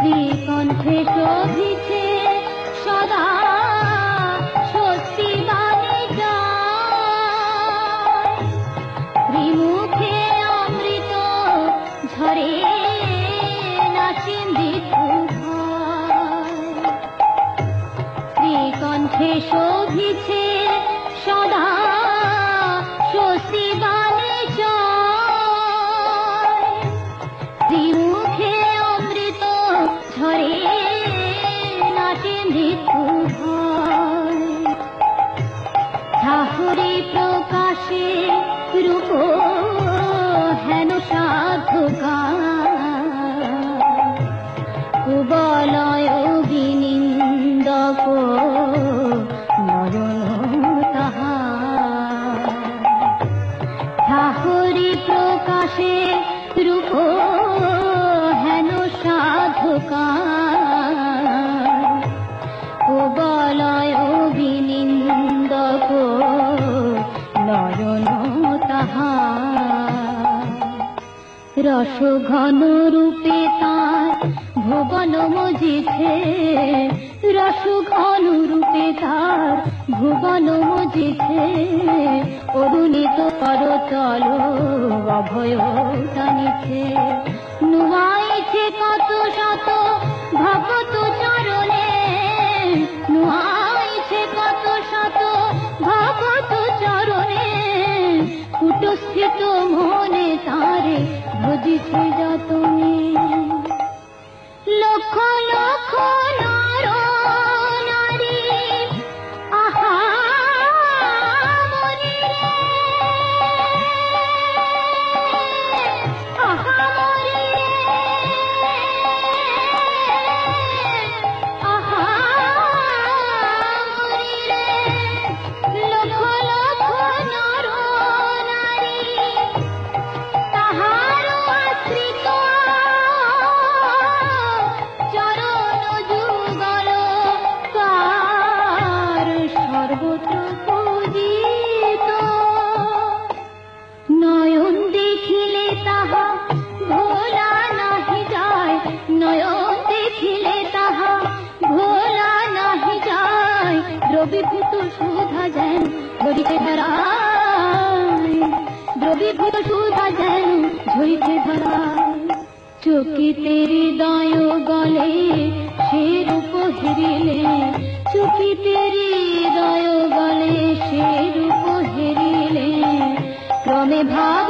শ্রীকণ্ঠে শোভিছে সদা স্বস্তি বাণী জয়। শ্রীমুখে অমৃত ঝরে নাচে মৃত্যু ভয়। শ্রীকণ্ঠে শোভিছে সদা স্বস্তি বাণী জয়। শ্রীমুখে অমৃত ঝরে নাচে মৃত্যু ভয়। ঠাকুরে প্রকাশে রূপ হেন সাধুকার, কুবলয় বিনিন্দক নয়ন তাহার। ঠাকুরে প্রকাশে রূপ হেন সাধুকার, কুবলয় বিনিন্দক নয়ন তাহার। রস ঘন রূপে তার ভুবন মজিছে, রস ঘন রূপে তার ভুবন মজিছে। অরুণিত করতল অভয় টানিছে, নুয়াইছে কত শত ভগত চরণে, নুয়াইছে কত শত ভগত চরণে। কুটস্থিত মনে তারে ভজিছে যতনে। লক্ষ লক্ষ নর নারী আহা মরি রে, আহা মরি রে, আহা মরি রে। লক্ষ লক্ষ নর নারী তাহার আশ্রিত চরণ যুগল কার সর্বত্র পূজিত। নয়ন দেখিলে তাহা ভোলা নাহি যায়, নয়ন দেখিলে তাহা ভোলা নাহি যায়। দ্রবীভূত সুধা যেন ঝরিতে ধরায়, দ্রবীভূত সুধা যেন ঝরিতে ধরায়। চকিতে হৃদয় গলে সে রূপ হেরিলে, চকিতে হৃদয় গলে সে রূপ হেরিলে। ক্রমে ভাব